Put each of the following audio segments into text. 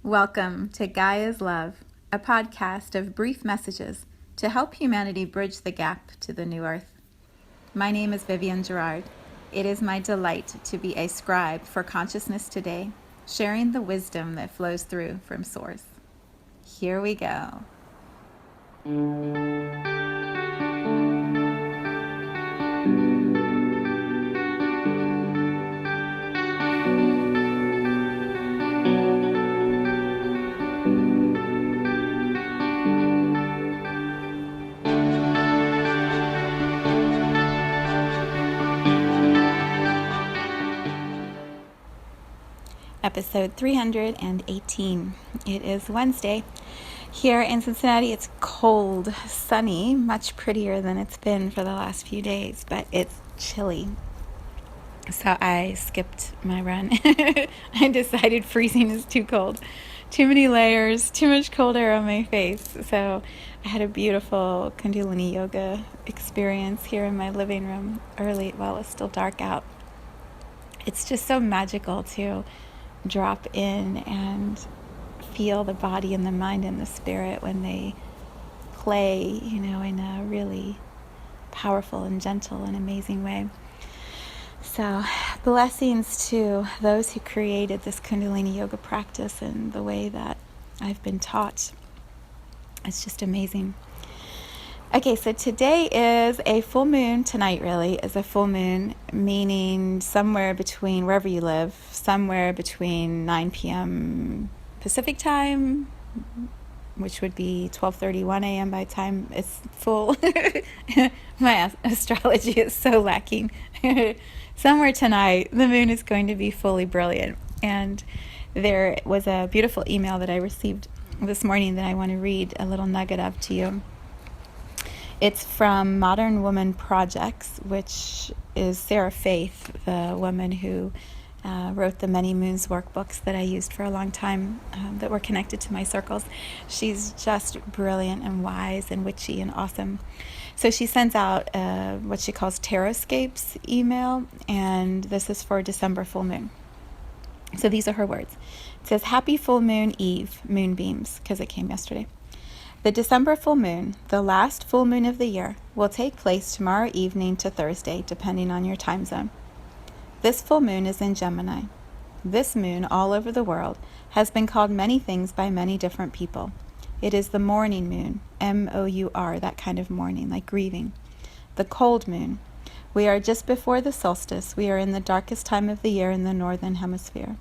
Welcome to Gaia's Love, a podcast of brief messages to help humanity bridge the gap to the new earth. My name is Vivienne Gerard. It is my delight to be a scribe for consciousness today, sharing the wisdom that flows through from Source. Here we go. Episode 318. It is Wednesday. Here in Cincinnati, it's cold, sunny, much prettier than it's been for the last few days, but it's chilly. So I skipped my run. I decided freezing is too cold. Too many layers, too much cold air on my face. So I had a beautiful Kundalini yoga experience here in my living room early while it's still dark out. It's just so magical to drop in and feel the body and the mind and the spirit when they play, in a really powerful and gentle and amazing way. So blessings to those who created this Kundalini yoga practice and the way that I've been taught. It's just amazing. Okay, so today is a full moon. Tonight really is a full moon, meaning somewhere between, wherever you live, somewhere between 9 p.m. Pacific time, which would be 12:31 a.m. by the time it's full. My astrology is so lacking. Somewhere tonight, the moon is going to be fully brilliant. And there was a beautiful email that I received this morning that I want to read a little nugget of to you. It's from Modern Woman Projects, which is Sarah Faith, the woman who wrote the Many Moons workbooks that I used for a long time that were connected to my circles. She's just brilliant and wise and witchy and awesome. So she sends out what she calls Tarotscapes email, and this is for December full moon. So these are her words. It says, Happy Full Moon Eve, moonbeams, because it came yesterday. The December full moon, the last full moon of the year, will take place tomorrow evening to Thursday, depending on your time zone. This full moon is in Gemini. This moon, all over the world, has been called many things by many different people. It is the mourning moon, M-O-U-R, that kind of mourning, like grieving. The cold moon. We are just before the solstice. We are in the darkest time of the year in the northern hemisphere.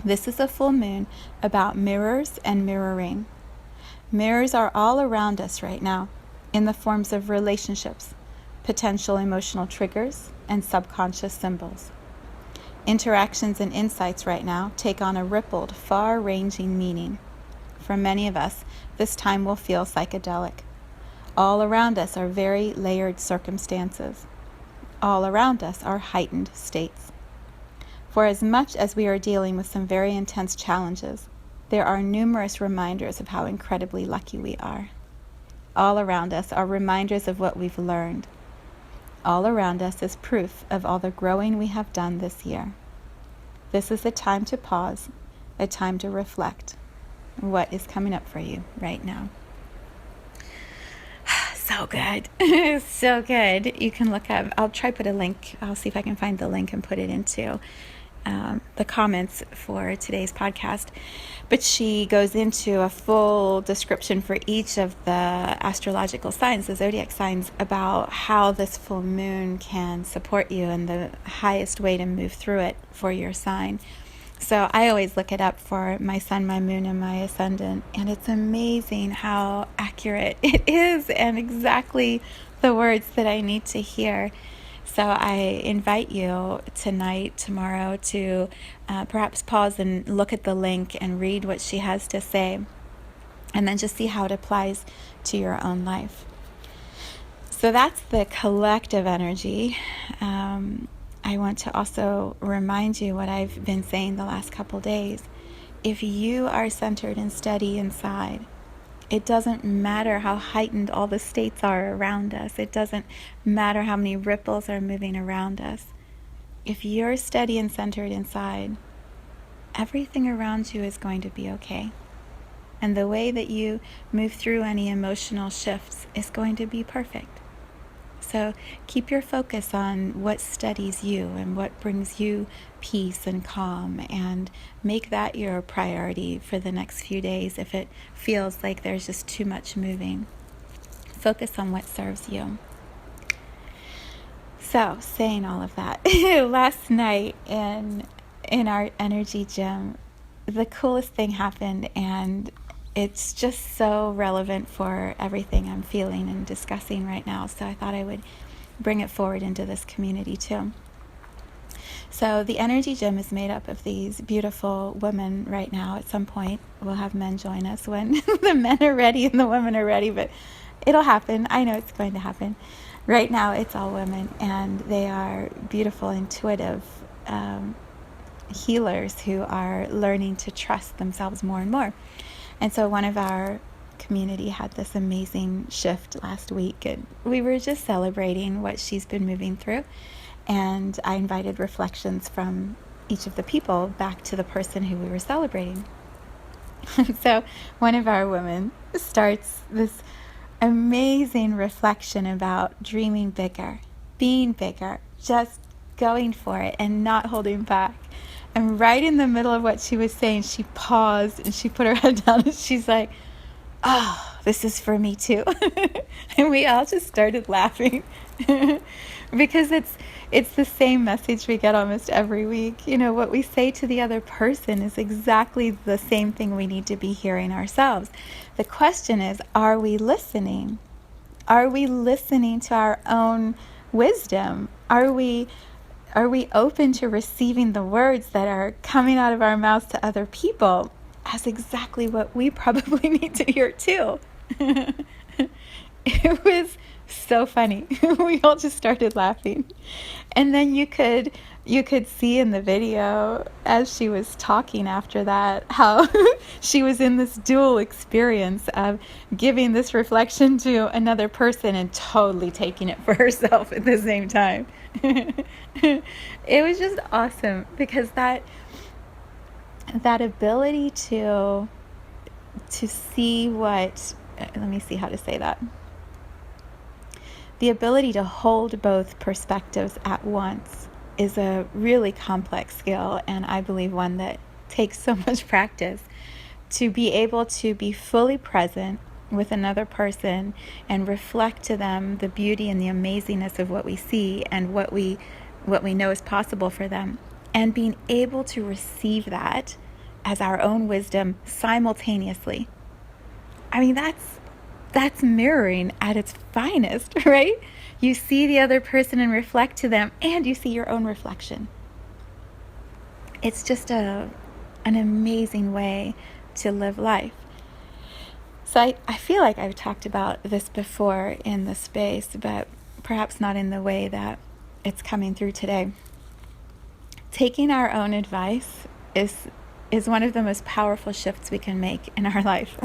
This is a full moon about mirrors and mirroring. Mirrors are all around us right now, in the forms of relationships, potential emotional triggers, and subconscious symbols. Interactions and insights right now take on a rippled, far-ranging meaning. For many of us, this time will feel psychedelic. All around us are very layered circumstances. All around us are heightened states. For as much as we are dealing with some very intense challenges, there are numerous reminders of how incredibly lucky we are. All around us are reminders of what we've learned. All around us is proof of all the growing we have done this year. This is a time to pause, a time to reflect. What is coming up for you right now? So good. So good. You can look up, I'll try put a link. I'll see if I can find the link and put it into the comments for today's podcast. But she goes into a full description for each of the astrological signs, the zodiac signs, about how this full moon can support you and the highest way to move through it for your sign. So I always look it up for my sun, my moon, and my ascendant, and it's amazing how accurate it is and exactly the words that I need to hear. So I invite you tonight, tomorrow, to perhaps pause and look at the link and read what she has to say, and then just see how it applies to your own life. So that's the collective energy. I want to also remind you what I've been saying the last couple days. If you are centered and steady inside, it doesn't matter how heightened all the states are around us. It doesn't matter how many ripples are moving around us. If you're steady and centered inside, everything around you is going to be okay. And the way that you move through any emotional shifts is going to be perfect. So keep your focus on what steadies you and what brings you peace and calm, and make that your priority for the next few days if it feels like there's just too much moving. Focus on what serves you. So, saying all of that, last night in our energy gym, the coolest thing happened, and it's just so relevant for everything I'm feeling and discussing right now. So I thought I would bring it forward into this community too. So the energy gym is made up of these beautiful women right now. At some point, we'll have men join us when the men are ready and the women are ready, but it'll happen. I know it's going to happen. Right now, it's all women, and they are beautiful, intuitive healers who are learning to trust themselves more and more. And so one of our community had this amazing shift last week, and we were just celebrating what she's been moving through. And I invited reflections from each of the people back to the person who we were celebrating. So one of our women starts this amazing reflection about dreaming bigger, being bigger, just going for it and not holding back. And right in the middle of what she was saying, she paused and she put her head down and she's like, "Oh, this is for me too." And we all just started laughing because it's the same message we get almost every week. You know, what we say to the other person is exactly the same thing we need to be hearing ourselves. The question is, are we listening? Are we listening to our own wisdom? Are we open to receiving the words that are coming out of our mouths to other people as exactly what we probably need to hear too? It was so funny. We all just started laughing. And then you could see in the video as she was talking after that how she was in this dual experience of giving this reflection to another person and totally taking it for herself at the same time. It was just awesome because that ability to see what, let me see how to say that. The ability to hold both perspectives at once is a really complex skill, and I believe one that takes so much practice. To be able to be fully present with another person and reflect to them the beauty and the amazingness of what we see and what we know is possible for them, and being able to receive that as our own wisdom simultaneously. I mean, that's mirroring at its finest, right? You see the other person and reflect to them, and you see your own reflection. It's just an amazing way to live life. So I feel like I've talked about this before in the space, but perhaps not in the way that it's coming through today. Taking our own advice is one of the most powerful shifts we can make in our life.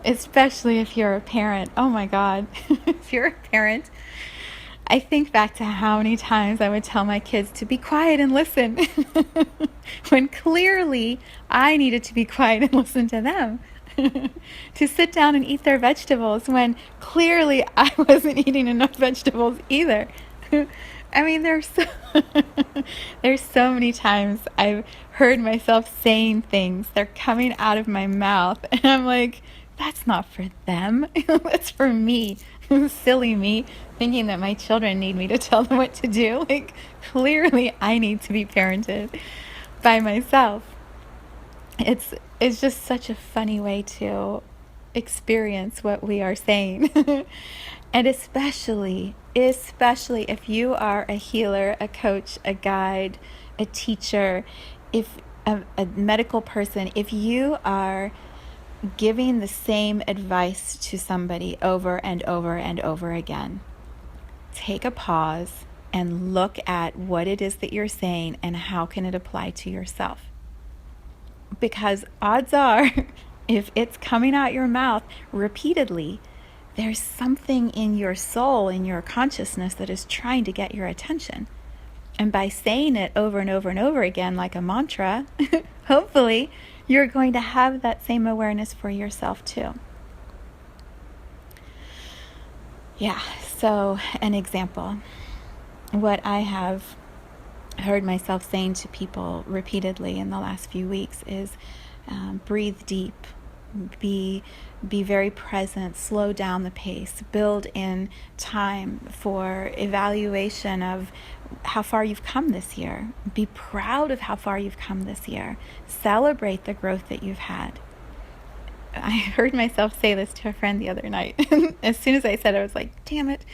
Especially if you're a parent. Oh my God. If you're a parent, I think back to how many times I would tell my kids to be quiet and listen when clearly I needed to be quiet and listen to them. To sit down and eat their vegetables when clearly I wasn't eating enough vegetables either. I mean, there's so many times I've heard myself saying things. They're coming out of my mouth and I'm like, that's not for them. That's for me. Silly me, thinking that my children need me to tell them what to do. Like, clearly I need to be parented by myself. It's just such a funny way to experience what we are saying. And especially if you are a healer, a coach, a guide, a teacher, if a medical person, if you are giving the same advice to somebody over and over and over again, take a pause and look at what it is that you're saying and how can it apply to yourself. Because odds are, if it's coming out your mouth repeatedly, there's something in your soul, in your consciousness that is trying to get your attention. And by saying it over and over and over again like a mantra, hopefully you're going to have that same awareness for yourself too. Yeah, so an example. What I have heard myself saying to people repeatedly in the last few weeks is breathe deep, be very present, slow down the pace, build in time for evaluation of how far you've come this year. Be proud of how far you've come this year. Celebrate the growth that you've had. I heard myself say this to a friend the other night. As soon as I said it, I was like, damn it.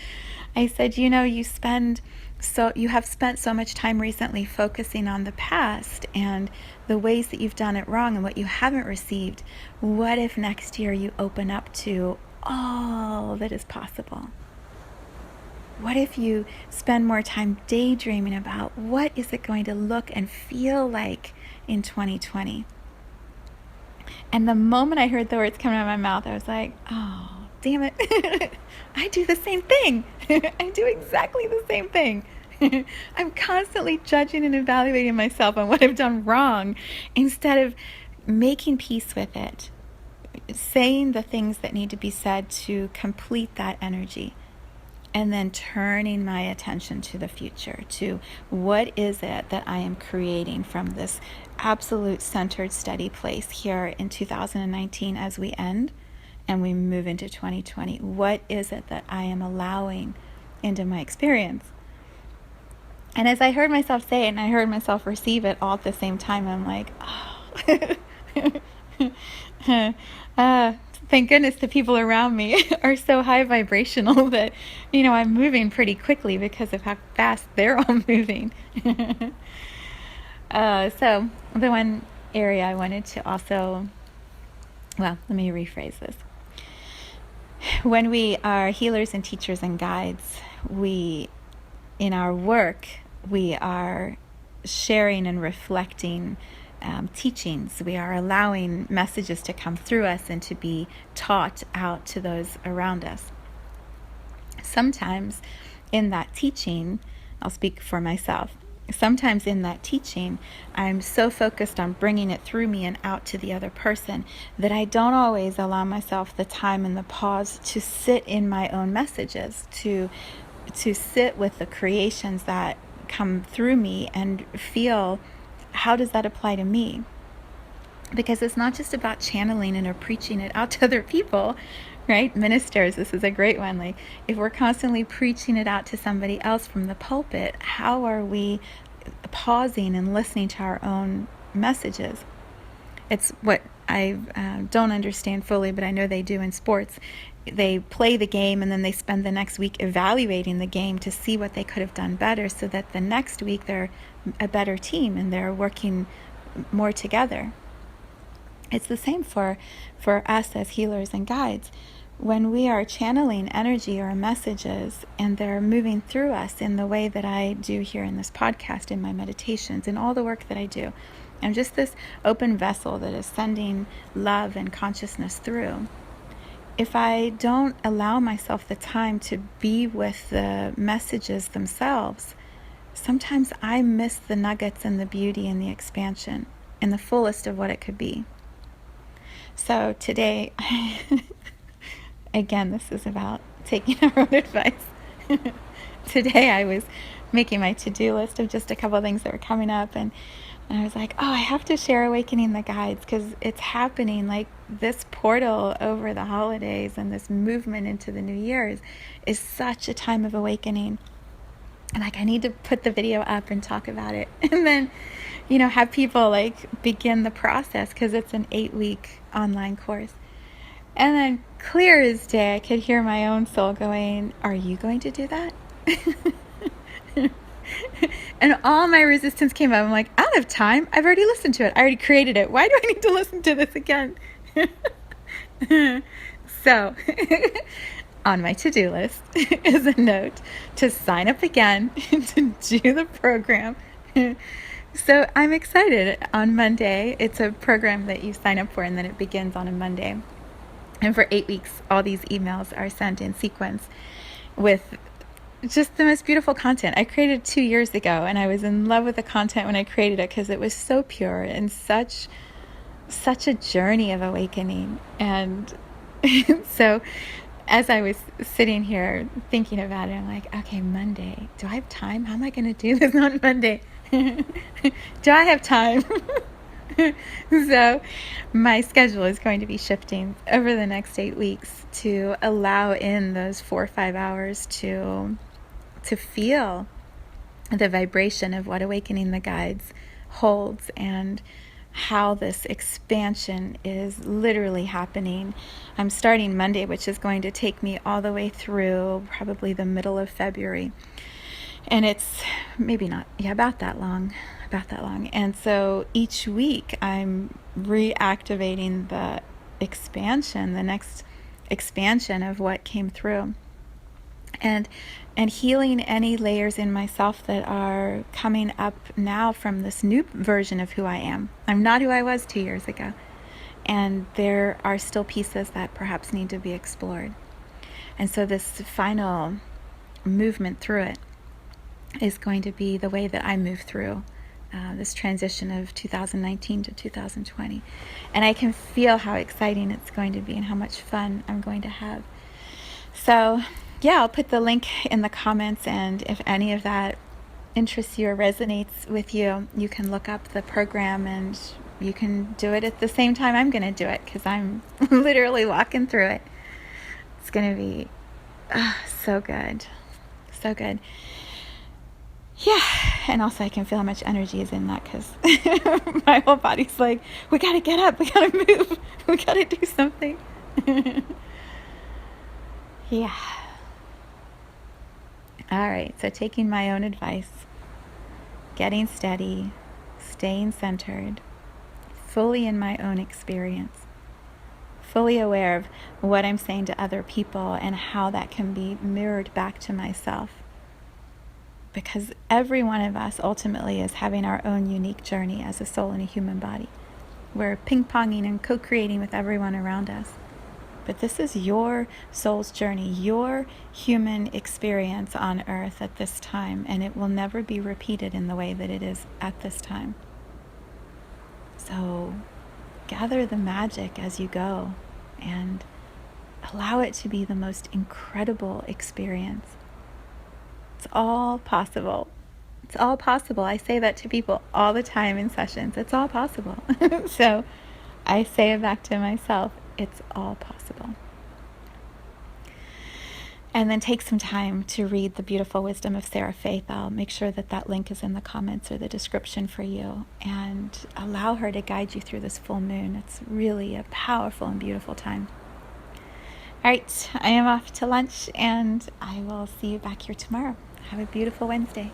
I said, you have spent so much time recently focusing on the past and the ways that you've done it wrong and what you haven't received. What if next year you open up to all that is possible? What if you spend more time daydreaming about what is it going to look and feel like in 2020? And the moment I heard the words coming out of my mouth, I was like, oh, damn it. I do the same thing. I do exactly the same thing. I'm constantly judging and evaluating myself on what I've done wrong instead of making peace with it, saying the things that need to be said to complete that energy, and then turning my attention to the future, to what is it that I am creating from this absolute centered, steady place here in 2019 as we end and we move into 2020. What is it that I am allowing into my experience? And as I heard myself say it and I heard myself receive it all at the same time, I'm like, oh, thank goodness the people around me are so high vibrational that, I'm moving pretty quickly because of how fast they're all moving. So the one area I wanted to also, let me rephrase this. When we are healers and teachers and guides, in our work, we are sharing and reflecting teachings. We are allowing messages to come through us and to be taught out to those around us. Sometimes in that teaching, I'll speak for myself, sometimes in that teaching, I'm so focused on bringing it through me and out to the other person that I don't always allow myself the time and the pause to sit in my own messages, to sit with the creations that come through me and feel, how does that apply to me? Because it's not just about channeling and or preaching it out to other people, right? Ministers, this is a great one. Like, if we're constantly preaching it out to somebody else from the pulpit, how are we pausing and listening to our own messages? It's what I don't understand fully, but I know they do in sports. They play the game and then they spend the next week evaluating the game to see what they could have done better so that the next week they're a better team and they're working more together. It's the same for us as healers and guides. When we are channeling energy or messages and they're moving through us in the way that I do here in this podcast, in my meditations, in all the work that I do, I'm just this open vessel that is sending love and consciousness through. If I don't allow myself the time to be with the messages themselves, sometimes I miss the nuggets and the beauty and the expansion and the fullest of what it could be. So today, again, this is about taking our own advice. Today I was making my to-do list of just a couple of things that were coming up, and I was like, I have to share Awakening the Guides because it's happening. Like, this portal over the holidays and this movement into the new year is such a time of awakening. And I need to put the video up and talk about it. And then, have people begin the process because it's an 8-week online course. And then clear as day, I could hear my own soul going, are you going to do that? And all my resistance came up. I'm like, I don't have time. I've already listened to it. I already created it. Why do I need to listen to this again? So on my to-do list is a note to sign up again to do the program. So I'm excited. On Monday, it's a program that you sign up for and then it begins on a Monday. And for 8 weeks, all these emails are sent in sequence with just the most beautiful content. I created 2 years ago, and I was in love with the content when I created it because it was so pure and such a journey of awakening. And so as I was sitting here thinking about it, I'm like, okay, Monday, do I have time? How am I going to do this on Monday? Do I have time? So my schedule is going to be shifting over the next 8 weeks to allow in those 4 or 5 hours to feel the vibration of what Awakening the Guides holds and how this expansion is literally happening. I'm starting Monday, which is going to take me all the way through probably the middle of February. And it's maybe not, about that long. And so each week I'm reactivating the expansion, the next expansion of what came through. And healing any layers in myself that are coming up now from this new version of who I am. I'm not who I was 2 years ago. And there are still pieces that perhaps need to be explored. And so this final movement through it is going to be the way that I move through this transition of 2019 to 2020. And I can feel how exciting it's going to be and how much fun I'm going to have. So yeah, I'll put the link in the comments, and if any of that interests you or resonates with you, you can look up the program and you can do it at the same time I'm going to do it, because I'm literally walking through it. It's going to be so good. So good. Yeah, and also I can feel how much energy is in that, because my whole body's like, we got to get up, we got to move, we got to do something. Yeah. All right, so taking my own advice, getting steady, staying centered, fully in my own experience, fully aware of what I'm saying to other people and how that can be mirrored back to myself. Because every one of us ultimately is having our own unique journey as a soul in a human body. We're ping-ponging and co-creating with everyone around us. But this is your soul's journey, your human experience on earth at this time, and it will never be repeated in the way that it is at this time. So gather the magic as you go and allow it to be the most incredible experience. It's all possible. It's all possible. I say that to people all the time in sessions. It's all possible. So I say it back to myself. It's all possible. And then take some time to read the beautiful wisdom of Sarah Faith. I'll make sure that that link is in the comments or the description for you. And allow her to guide you through this full moon. It's really a powerful and beautiful time. All right, I am off to lunch, and I will see you back here tomorrow. Have a beautiful Wednesday.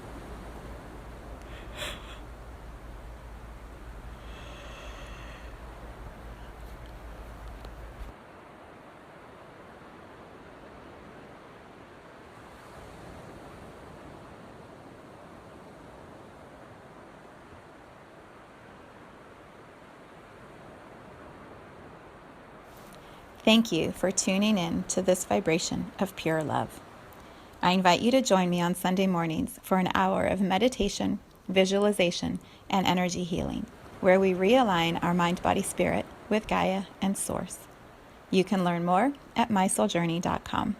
Thank you for tuning in to this vibration of pure love. I invite you to join me on Sunday mornings for an hour of meditation, visualization, and energy healing, where we realign our mind, body, spirit with Gaia and Source. You can learn more at mysouljourney.com.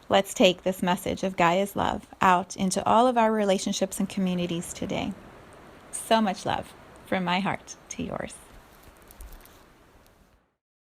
Let's take this message of Gaia's love out into all of our relationships and communities today. So much love from my heart to yours.